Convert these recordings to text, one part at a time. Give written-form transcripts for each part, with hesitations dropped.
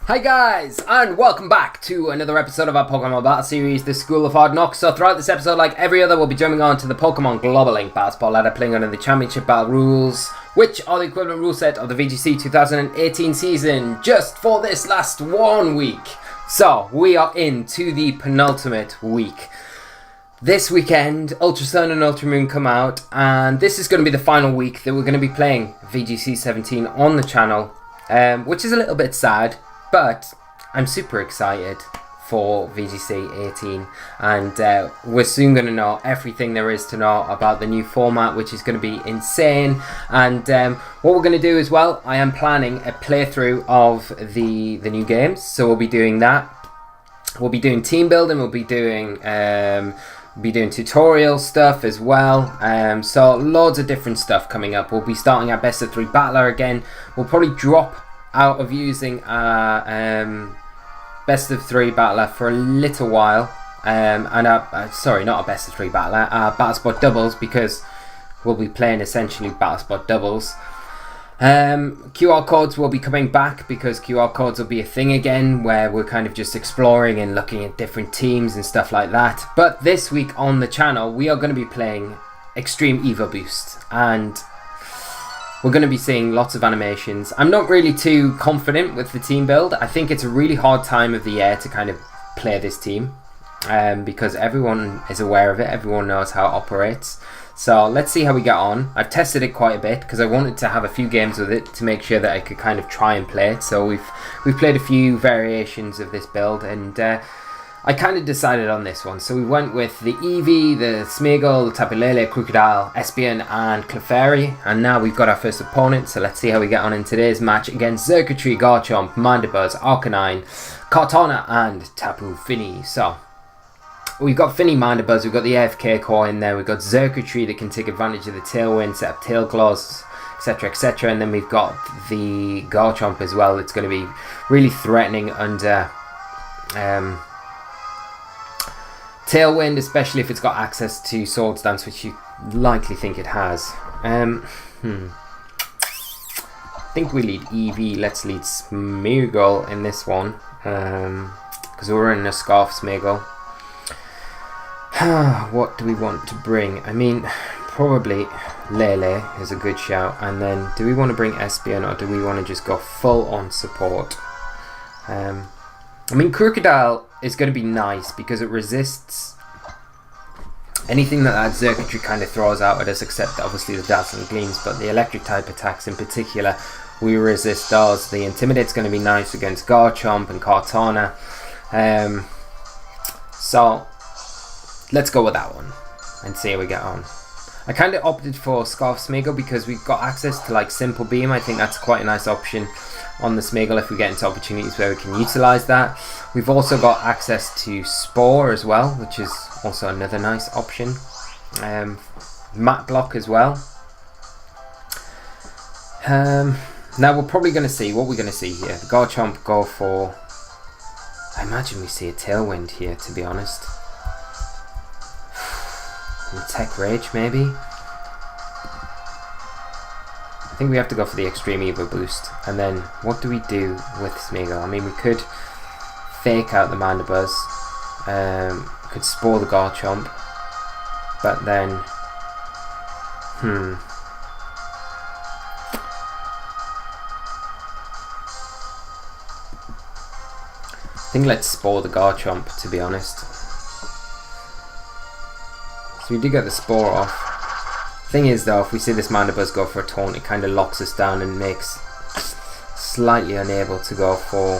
Hi guys, and welcome back to another episode of our Pokemon Battle Series, the School of Hard Knocks. So throughout this episode, like every other, we'll be jumping on to the Pokemon Global Link Basketball Ladder, playing under the Championship Battle rules, which are the equivalent rule set of the VGC 2018 season, just for this last 1 week. So, we are into the penultimate week. This weekend, Ultra Sun and Ultra Moon come out, and this is going to be the final week that we're going to be playing VGC 17 on the channel, which is a little bit sad. But I'm super excited for VGC 18, and we're soon going to know everything there is to know about the new format, which is going to be insane. And what we're going to do as well, I am planning a playthrough of the new games, so we'll be doing that. We'll be doing team building, we'll be doing tutorial stuff as well, so loads of different stuff coming up. We'll be starting our best of 3 battler again. We'll probably drop out of using our best of 3 battler for a little while, and sorry, not a best of 3 battler, battle spot doubles, because we'll be playing essentially battle spot doubles. QR codes will be coming back, because QR codes will be a thing again, where we're kind of just exploring and looking at different teams and stuff like that. But this week on the channel, we are going to be playing Extreme Evo Boost, and we're going to be seeing lots of animations. I'm not really too confident with the team build. I think it's a really hard time of the year to kind of play this team, because everyone is aware of it, everyone knows how it operates. So let's see how we get on. I've tested it quite a bit because I wanted to have a few games with it to make sure that I could kind of try and play it. So we've played a few variations of this build, and I kind of decided on this one. So we went with the Eevee, the Smeagol, Tapu Lele, Crocodile, Espeon and Clefairy. And now we've got our first opponent, so let's see how we get on in today's match against Xurkitree, Garchomp, Mandibuzz, Arcanine, Kartana and Tapu Fini. So we've got Fini, Mandibuzz, we've got the AFK core in there, we've got Xurkitree that can take advantage of the Tailwind, set up Tail Claws, etc, etc. And then we've got the Garchomp as well. It's going to be really threatening under Tailwind, especially if it's got access to Swords Dance, which you likely think it has. I think we lead Eevee. Let's lead Smeagol in this one, because we're in a Scarf Smeagol. What do we want to bring? I mean, probably Lele is a good shout. And then, do we want to bring Espeon, or do we want to just go full on support? I mean, Crocodile is going to be nice because it resists anything that Xurkitree kind of throws out at us, except obviously the Dazzling Gleams. But the electric type attacks in particular, we resist those. The Intimidate's going to be nice against Garchomp and Kartana. So let's go with that one and see how we get on. I kind of opted for Scarf Smeagol because we've got access to like Simple Beam. I think that's quite a nice option on the Smeagol if we get into opportunities where we can utilise that. We've also got access to Spore as well, which is also another nice option. Mat Block as well. Now we're probably going to see what we're going to see here. The Garchomp go for, I imagine we see a Tailwind here, to be honest. Tech Rage maybe. I think we have to go for the Extreme Evo Boost. And then what do we do with Smeagol? I mean, we could fake out the Mandibuzz, could Spore the Garchomp, but then I think let's Spore the Garchomp, to be honest. So we do get the Spore off. Thing is though, if we see this Mandibuzz go for a taunt, it kind of locks us down and makes slightly unable to go for.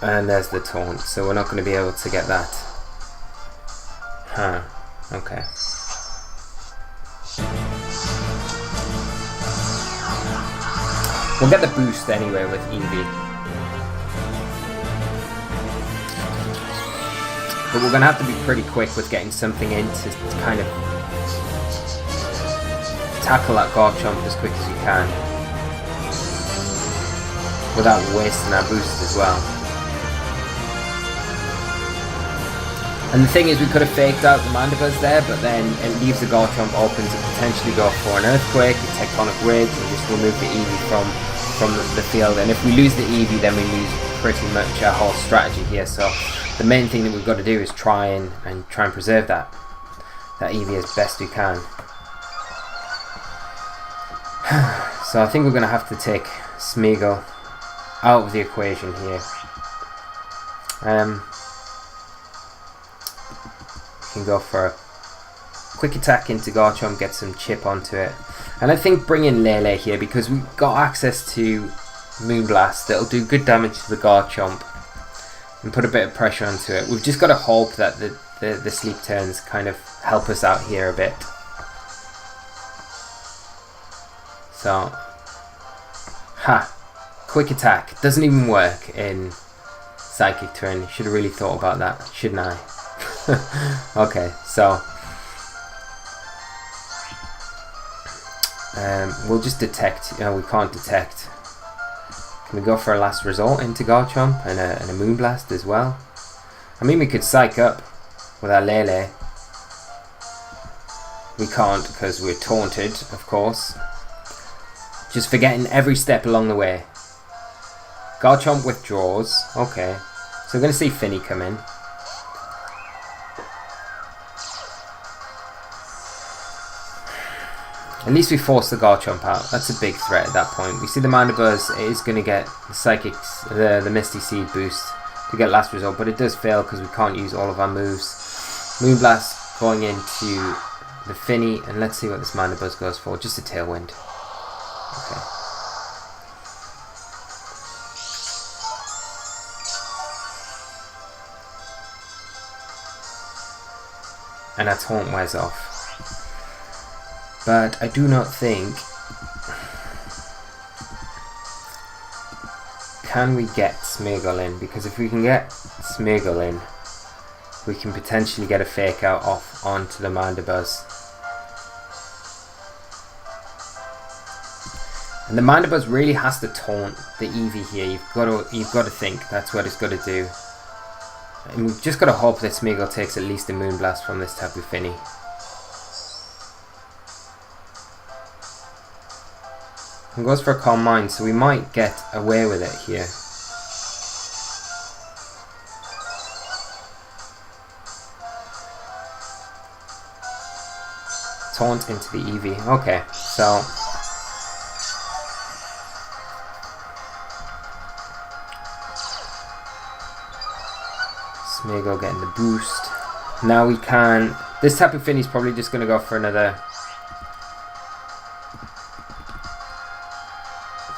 And there's the taunt, so we're not going to be able to get that. Okay. We'll get the boost anyway with Eevee. But we're going to have to be pretty quick with getting something in to kind of tackle that Garchomp as quick as you can, without wasting our boost as well. And the thing is, we could have faked out the Mandibuzz there, but then it leaves the Garchomp open to potentially go for an Earthquake, a Tectonic Ridge, and just remove the Eevee from the field, and if we lose the Eevee, then we lose pretty much our whole strategy here. So the main thing that we've got to do is try and preserve that Eevee as best we can. So I think we're going to have to take Smeagol out of the equation here. We can go for a quick attack into Garchomp, get some chip onto it, and I think bring in Lele here because we've got access to Moonblast that'll do good damage to the Garchomp and put a bit of pressure onto it. We've just got to hope that the sleep turns kind of help us out here a bit. So, quick attack doesn't even work in Psychic Turn. Should have really thought about that, shouldn't I? Okay, so we'll just detect. We can't detect. Can we go for a last resort into Garchomp and a Moonblast as well? I mean, we could Psych Up with our Lele. We can't because we're taunted, of course. Just forgetting every step along the way. Garchomp withdraws. Okay. So we're going to see Finny come in. At least we force the Garchomp out. That's a big threat at that point. We see the Mandibuzz is going to get the Psychics, the Misty Seed boost to get last result, but it does fail because we can't use all of our moves. Moonblast going into the Finny, and let's see what this Mandibuzz goes for. Just a Tailwind. Okay. And our taunt wears off. But I do not think... Can we get Smeagol in? Because if we can get Smeagol in, we can potentially get a Fake Out off onto the Mandibuzz. And the Mandibuzz really has to taunt the Eevee here. You've got to think that's what it's got to do. And we've just got to hope that Smeagol takes at least a Moonblast from this Tapu Fini. And goes for a Calm Mind, so we might get away with it here. Taunt into the Eevee. Okay, so Smeagol getting the boost. Now we can... This Tapu Fini's probably just going to go for another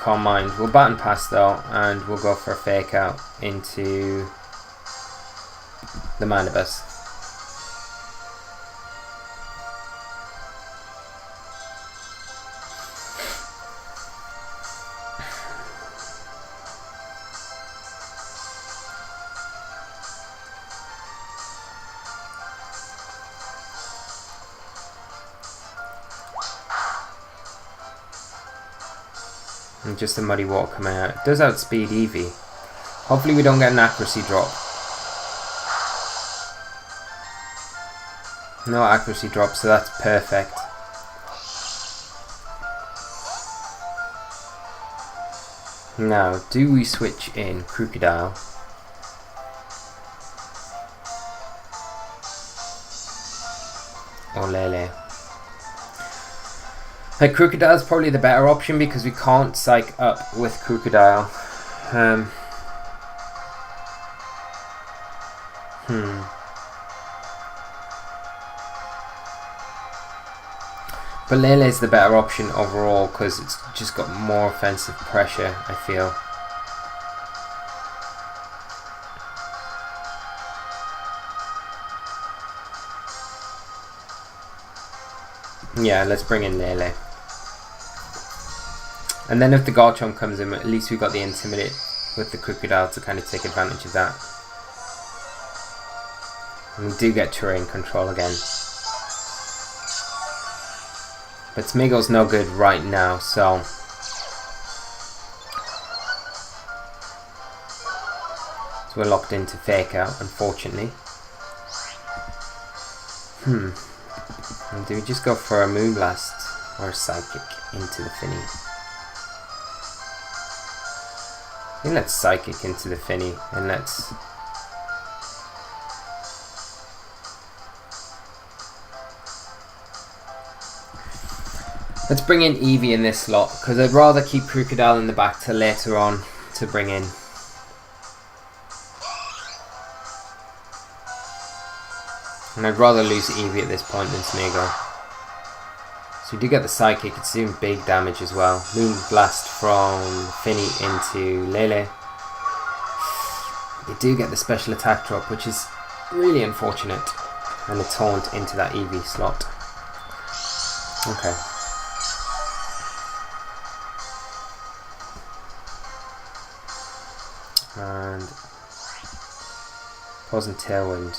Calm Mind. We'll baton pass though, and we'll go for a Fake Out into the Mandibuzz. And just a Muddy Walk coming out. It does outspeed Eevee. Hopefully we don't get an accuracy drop. No accuracy drop, so that's perfect. Now, do we switch in Crocodile? Or Lele? Like, Crocodile is probably the better option because we can't Psych Up with Crocodile. But Lele is the better option overall because it's just got more offensive pressure, I feel. Yeah, let's bring in Lele. And then if the Garchomp comes in, at least we've got the Intimidate with the Crocodile to kind of take advantage of that. And we do get terrain control again. But Smeagol's no good right now, so... So we're locked into Fake Out, unfortunately. And do we just go for a Moonblast or a Psychic into the Fini? I think let's Psychic into the Finny, and let's... Let's bring in Eevee in this slot, because I'd rather keep Crocodile in the back till later on to bring in. And I'd rather lose Eevee at this point than Smeagol. So we do get the Psychic, it's doing big damage as well. Moon Blast from Finny into Lele. You do get the special attack drop, which is really unfortunate. And a Taunt into that Eevee slot. Okay. And Poison Tailwind.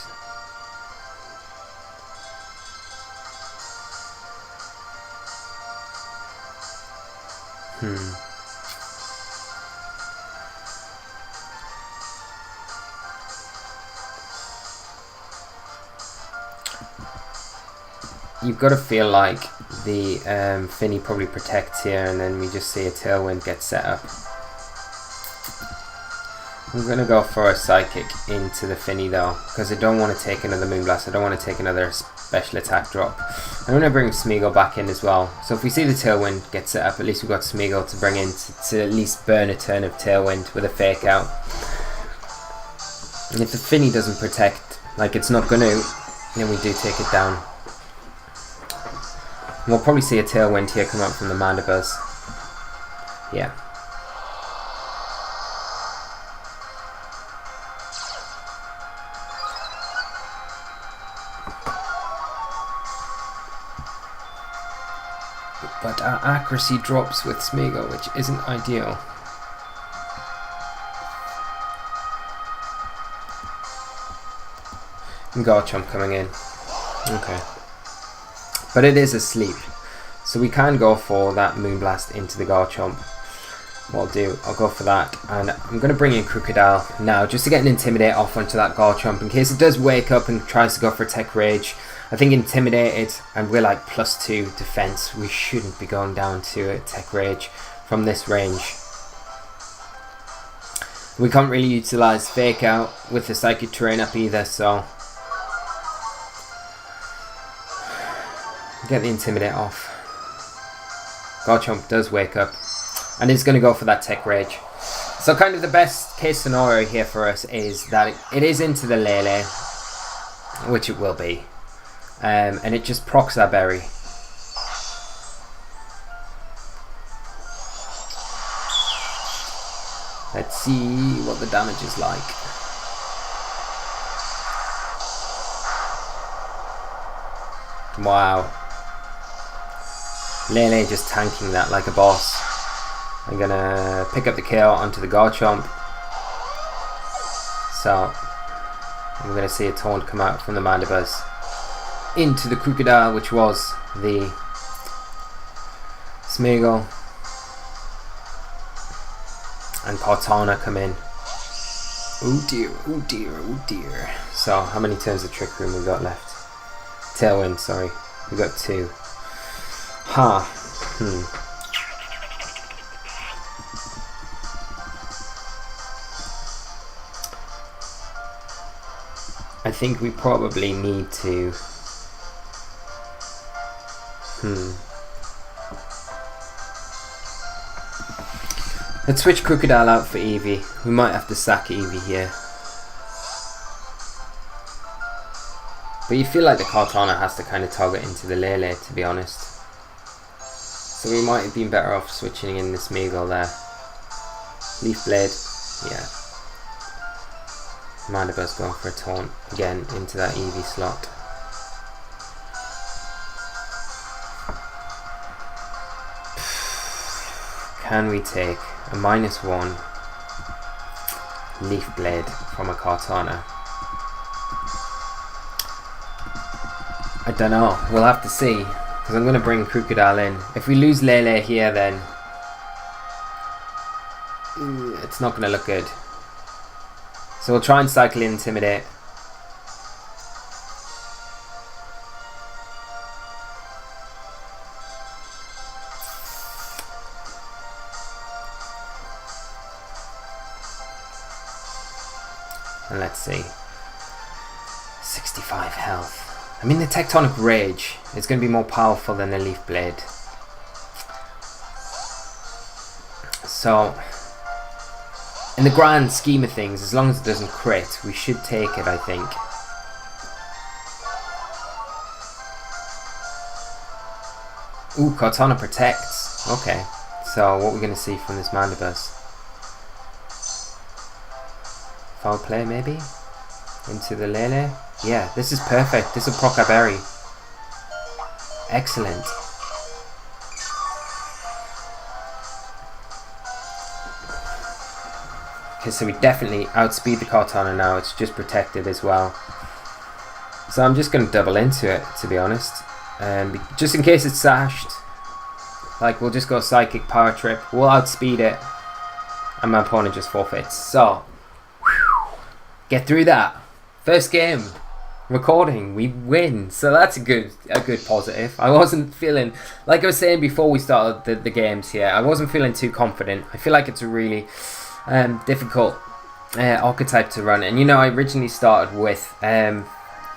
You've got to feel like the Finny probably protects here, and then we just see a Tailwind get set up. I'm going to go for a Psychic into the Finny though, because I don't want to take another Moonblast, I don't want to take another special attack drop. I'm going to bring Smeagol back in as well. So if we see the Tailwind get set up, at least we've got Smeagol to bring in to at least burn a turn of Tailwind with a Fake Out. And if the Finny doesn't protect, like it's not going to, then we do take it down. And we'll probably see a Tailwind here come out from the Mandibuzz. Yeah. But our accuracy drops with Smeagol, which isn't ideal. And Garchomp coming in. Okay. But it is asleep. So we can go for that Moonblast into the Garchomp. What I'll do, I'll go for that. And I'm going to bring in Crocodile now, just to get an Intimidate off onto that Garchomp, in case it does wake up and tries to go for Tech Rage. I think Intimidated, and we're like +2 defense, we shouldn't be going down to a Tech Rage from this range. We can't really utilize Fake Out with the Psychic Terrain up either, so get the Intimidate off. Garchomp does wake up, and is going to go for that Tech Rage. So kind of the best case scenario here for us is that it is into the Lele, which it will be. And it just procs our berry. Let's see what the damage is like. Wow. Lele just tanking that like a boss. I'm gonna pick up the kill onto the Garchomp. So I'm gonna see a Taunt come out from the Mandibuzz into the Crocodile, which was the Smeagol, and Kartana come in. Oh dear, oh dear, oh dear. So how many turns of Trick Room we got left? Tailwind, sorry. We got 2. I think we probably need to let's switch Crocodile out for Eevee. We might have to sack Eevee here. But you feel like the Kartana has to kind of target into the Lele, to be honest. So we might have been better off switching in the Smeagol there. Leaf Blade, yeah. Mandibuzz going for a Taunt again into that Eevee slot. Can we take a -1 Leaf Blade from a Kartana? I don't know, we'll have to see, because I'm going to bring Crocodile in. If we lose Lele here, then it's not going to look good. So we'll try and cycle Intimidate. let's see. 65 health. I mean, the Tectonic Rage is going to be more powerful than the Leaf Blade. So, in the grand scheme of things, as long as it doesn't crit, we should take it, I think. Ooh, Cortana protects. Okay, so what we're going to see from this Mandibus? Foul play, maybe? Into the Lele? Yeah, this is perfect. This will proc our berry. Excellent. Okay, so we definitely outspeed the Cortana now. It's just protected as well. So I'm just going to double into it, to be honest. Just in case it's sashed. Like, we'll just go Psychic Power Trip. We'll outspeed it. And my opponent just forfeits. So, get through that. First game. Recording. We win. So that's a good positive. I wasn't feeling, like I was saying before we started the games here, I wasn't feeling too confident. I feel like it's a really difficult archetype to run. And you know, I originally started with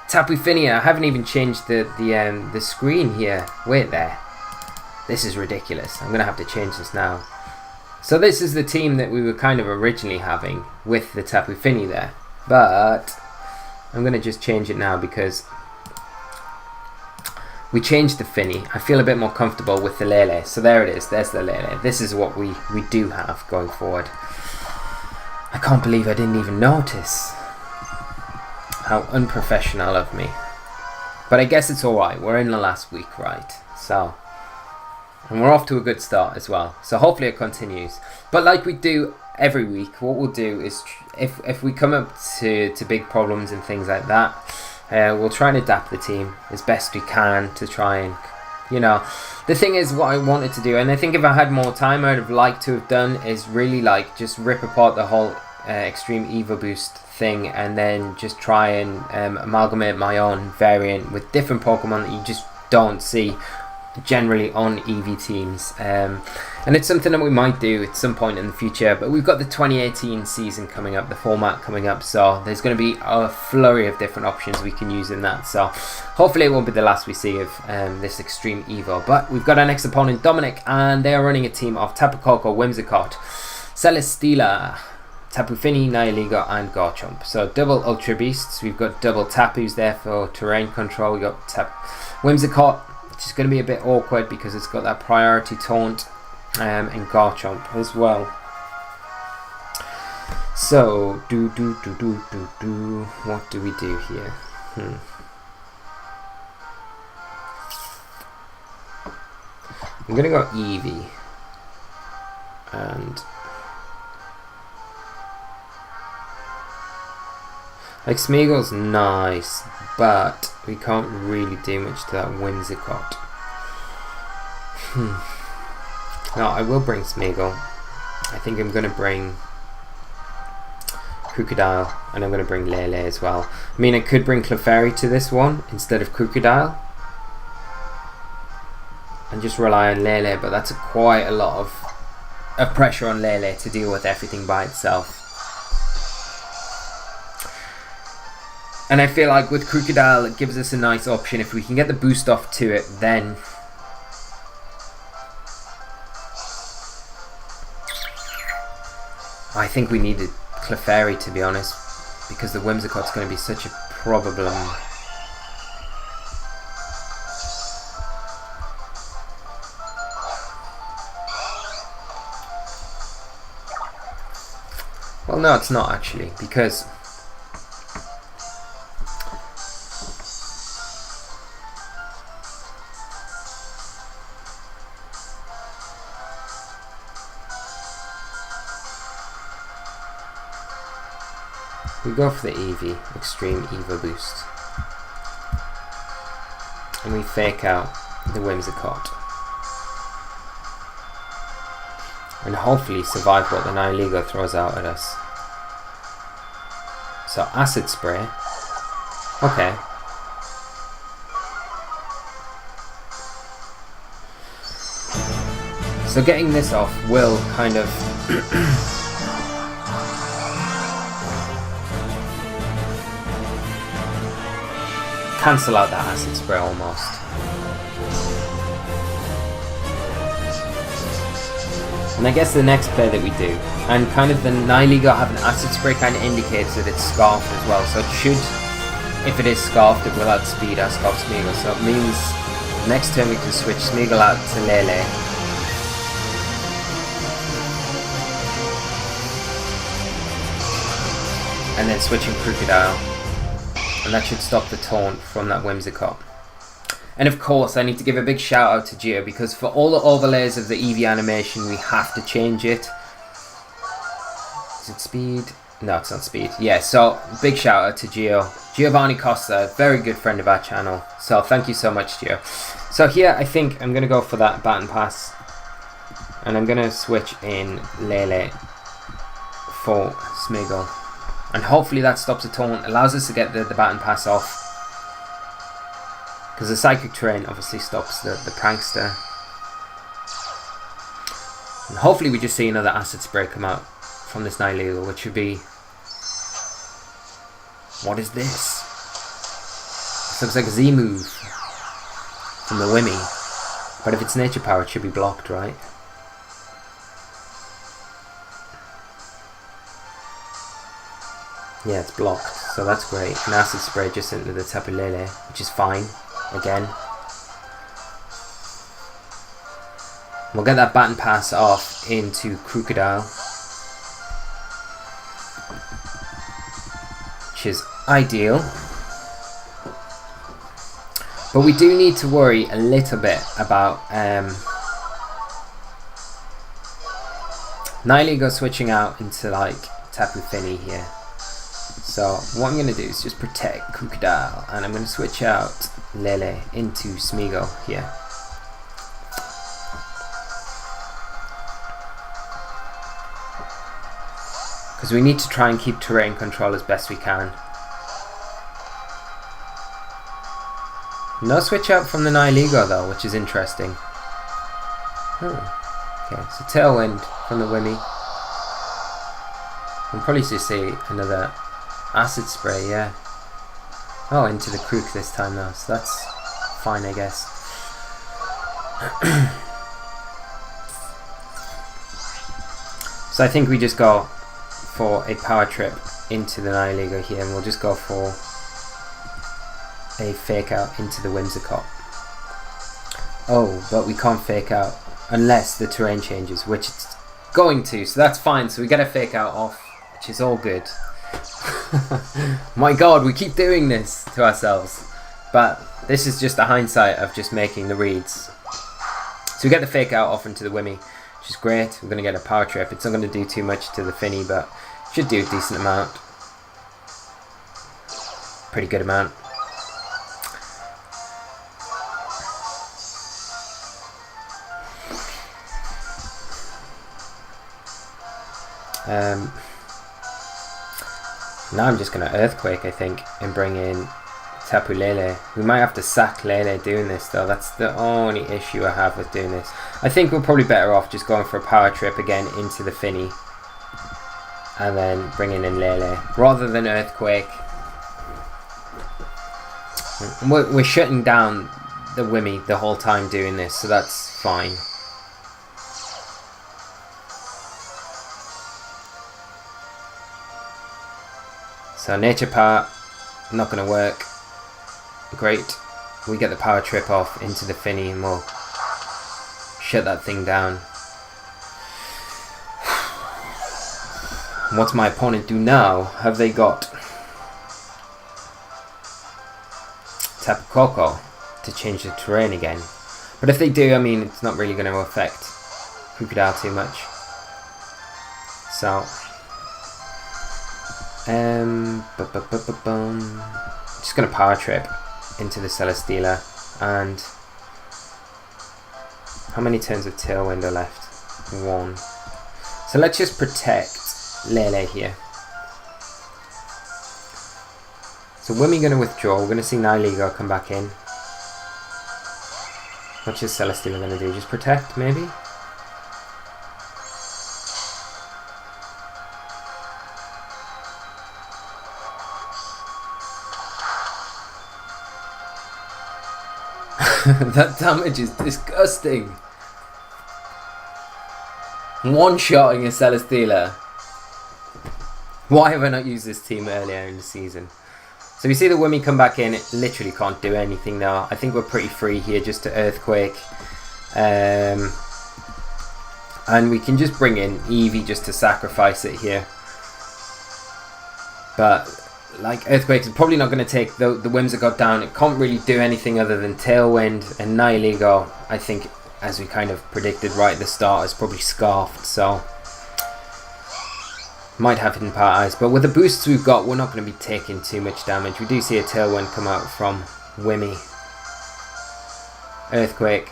Tapu Fini. I haven't even changed the screen here. Wait there. This is ridiculous. I'm going to have to change this now. So this is the team that we were kind of originally having with the Tapu Fini there. But I'm going to just change it now because we changed the Fini. I feel a bit more comfortable with the Lele. So there it is. There's the Lele. This is what we do have going forward. I can't believe I didn't even notice. How unprofessional of me. But I guess it's alright. We're in the last week, right? So, and we're off to a good start as well. So hopefully it continues. But like we do every week, what we'll do is, if we come up to big problems and things like that, we'll try and adapt the team as best we can to try and, you know, the thing is what I wanted to do, and I think if I had more time I'd have liked to have done, is really like just rip apart the whole Extreme Evo Boost thing and then just try and amalgamate my own variant with different Pokemon that you just don't see generally on Eevee teams, and it's something that we might do at some point in the future. But we've got the 2018 season coming up, the format coming up, so there's going to be a flurry of different options we can use in that. So hopefully it won't be the last we see of this Extreme Evo. But we've got our next opponent, Dominic, and they are running a team of Tapu Koko, Whimsicott, Celesteela, Tapu Fini, Nihilego, and Garchomp. So double Ultra Beasts. We've got double Tapus there for terrain control. We've got Whimsicott, which is going to be a bit awkward because it's got that priority taunt, and Garchomp as well. So what do we do here? I'm gonna go Eevee, and like Smeagol's nice, but we can't really do much to that Whimsicott. No, I will bring Smeagol. I think I'm going to bring Crocodile, and I'm going to bring Lele as well. I mean, I could bring Clefairy to this one instead of Crocodile and just rely on Lele, but that's quite a lot of pressure on Lele to deal with everything by itself. And I feel like with Crocodile it gives us a nice option. If we can get the boost off to it, then I think we needed Clefairy, to be honest, because the Whimsicott's going to be such a problem. Well, no, it's not actually, because we go for the Eevee, Extreme Evo Boost, and we fake out the Whimsicott, and hopefully survive what the Nihilego throws out at us. So Acid Spray, okay. So getting this off will kind of cancel out that acid spray almost. And I guess the next play that we do, and kind of the Nihilego have an acid spray kind of indicates that it's scarfed as well, so it should, if it is scarfed, it will outspeed our Scarf Smeagol, so it means next turn we can switch Smeagol out to Lele. And then switching Crocodile, and that should stop the taunt from that Whimsicott. And of course I need to give a big shout out to Geo, because for all the overlays of the Eevee animation we have to change it. Is it speed? No, it's not speed. Yeah, so big shout out to Giovanni Costa, very good friend of our channel, so thank you so much, Geo. So here I think I'm going to go for that Baton Pass, and I'm going to switch in Lele for Smeagol. And hopefully that stops the taunt, allows us to get the Baton Pass off. Because the Psychic Terrain obviously stops the Prankster. And hopefully we just see another Acid Spray come out from this Nihilego, which would be... What is this? This looks like a Z move from the Wimmy. But if it's Nature Power, it should be blocked, right? Yeah, it's blocked, so that's great. An Acid Spray just into the Tapu Lele, which is fine, again. We'll get that Baton Pass off into Crocodile, which is ideal. But we do need to worry a little bit about Nihilego switching out into like Tapu Fini here. So what I'm going to do is just protect Crocodile, and I'm going to switch out Lele into Smeagol here. Because we need to try and keep terrain control as best we can. No switch out from the Nihilego though, which is interesting. Okay, so Tailwind from the Wimmy. We'll probably just see another Acid Spray, yeah. Oh, into the Crook this time though, so that's fine, I guess. So I think we just go for a Power Trip into the Nihilego here, and we'll just go for a Fake Out into the Whimsicott. Oh, but we can't Fake Out unless the terrain changes, which it's going to, so that's fine. So we get a Fake Out off, which is all good. My god, we keep doing this to ourselves, but this is just the hindsight of just making the reads. So we get the Fake Out off into the Wimmy, which is great. We're going to get a Power Trip. It's not going to do too much to the Fini, but should do a decent amount. Pretty good amount. Now I'm just going to Earthquake, I think, and bring in Tapu Lele. We might have to sack Lele doing this though. That's the only issue I have with doing this. I think we're probably better off just going for a Power Trip again into the Fini, and then bringing in Lele rather than Earthquake. We're shutting down the Wimmy the whole time doing this, so that's fine. So Nature Power, not going to work. Great. We get the Power Trip off into the Fini and we'll shut that thing down. What's my opponent do now? Have they got Tapu Koko to change the terrain again? But if they do, I mean, it's not really going to affect Crocodile too much. So just gonna Power Trip into the Celesteela, and how many turns of Tailwind are left? 1. So let's just protect Lele here. So when we're gonna withdraw, we're gonna see Nihilego come back in. What's your Celesteela gonna do? Just protect, maybe? That damage is disgusting. One-shotting a Celesteela. Why have I not used this team earlier in the season? So we see the Wimmy come back in. It literally can't do anything now. I think we're pretty free here just to Earthquake. And we can just bring in Eevee just to sacrifice it here. But like Earthquake's probably not going to take the Whims that got down. It can't really do anything other than Tailwind, and Nihilego, I think, as we kind of predicted right at the start, is probably Scarfed, so might have Hidden Power Eyes. But with the boosts we've got, we're not going to be taking too much damage. We do see a Tailwind come out from Wimmy. Earthquake.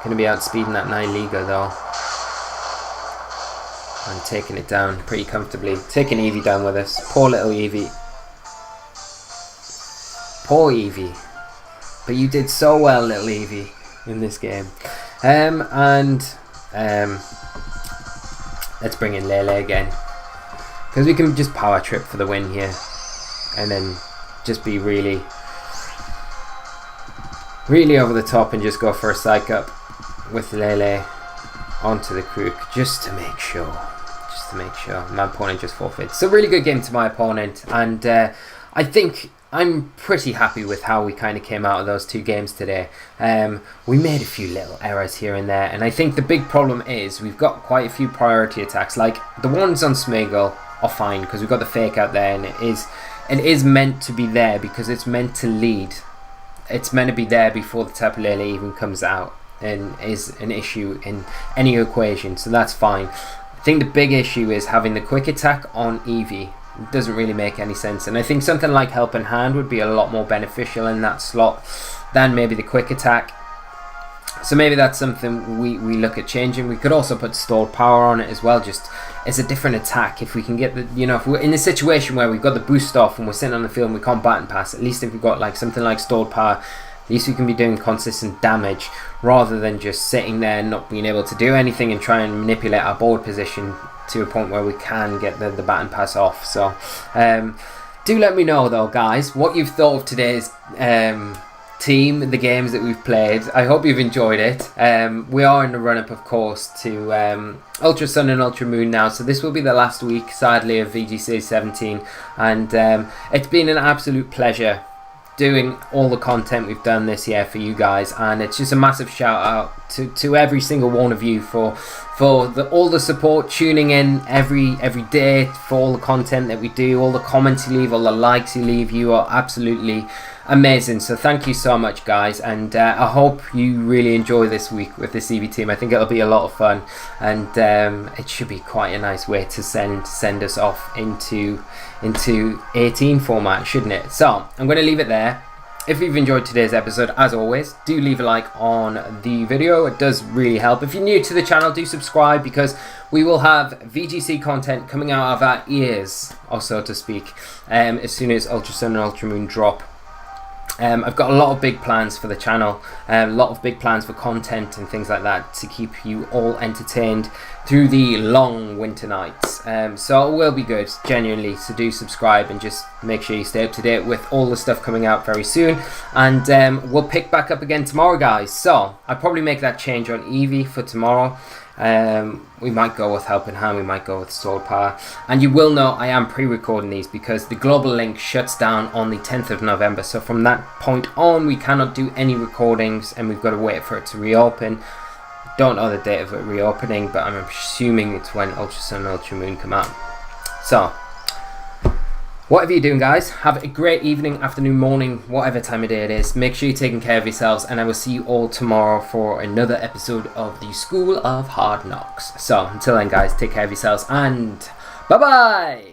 Going to be outspeeding that Nihilego though. And taking it down pretty comfortably. Taking Eevee down with us. Poor little Eevee. Poor Eevee. But you did so well, little Eevee, in this game. Let's bring in Lele again. Because we can just power trip for the win here. And then just be really over the top and just go for a psych up with Lele onto the Crook. Just to make sure. My opponent just forfeits. So really good game to my opponent. And I think I'm pretty happy with how we kind of came out of those two games today. We made a few little errors here and there, and I think the big problem is we've got quite a few priority attacks. Like the ones on Smeagol are fine because we've got the fake out there, and it is meant to be there because it's meant to lead. It's meant to be there before the Tapu Lele even comes out and is an issue in any equation, so that's fine. I think the big issue is having the quick attack on Eevee. It doesn't really make any sense, and I think something like Helping Hand would be a lot more beneficial in that slot than maybe the quick attack. So maybe that's something we look at changing. We could also put Stored Power on it as well, just as a different attack. If we can get the, you know, if we're in a situation where we've got the boost off and we're sitting on the field and we can't button pass, at least if we've got like something like Stored Power, at least we can be doing consistent damage rather than just sitting there and not being able to do anything and try and manipulate our board position to a point where we can get the baton pass off. So do let me know though, guys, what you've thought of today's team, the games that we've played. I hope you've enjoyed it. We are in the run-up, of course, to Ultra Sun and Ultra Moon now, so this will be the last week, sadly, of VGC 17, and it's been an absolute pleasure doing all the content we've done this year for you guys, and it's just a massive shout out to every single one of you for all the support, tuning in every day, for all the content that we do, all the comments you leave, all the likes you leave. You are absolutely amazing, so thank you so much, guys, and I hope you really enjoy this week with this Eevee team. I think it'll be a lot of fun, and it should be quite a nice way to send us off into 18 format, shouldn't it? So I'm going to leave it there. If you've enjoyed today's episode, as always, do leave a like on the video. It does really help. If you're new to the channel, do subscribe, because we will have VGC content coming out of our ears, or so to speak, as soon as Ultra Sun and Ultra Moon drop. I've got a lot of big plans for the channel, a lot of big plans for content and things like that to keep you all entertained through the long winter nights. So it will be good, genuinely, so do subscribe and just make sure you stay up to date with all the stuff coming out very soon. And we'll pick back up again tomorrow, guys. So I'll probably make that change on Eevee for tomorrow. We might go with Helping Hand, we might go with Stored Power, and you will know I am pre-recording these because the global link shuts down on the 10th of November, so from that point on we cannot do any recordings and we've got to wait for it to reopen. Don't know the date of it reopening, but I'm assuming it's when Ultra Sun and Ultra Moon come out. So whatever you're doing, guys, have a great evening, afternoon, morning, whatever time of day it is. Make sure you're taking care of yourselves, and I will see you all tomorrow for another episode of the School of Hard Knocks. So until then, guys, take care of yourselves, and bye-bye!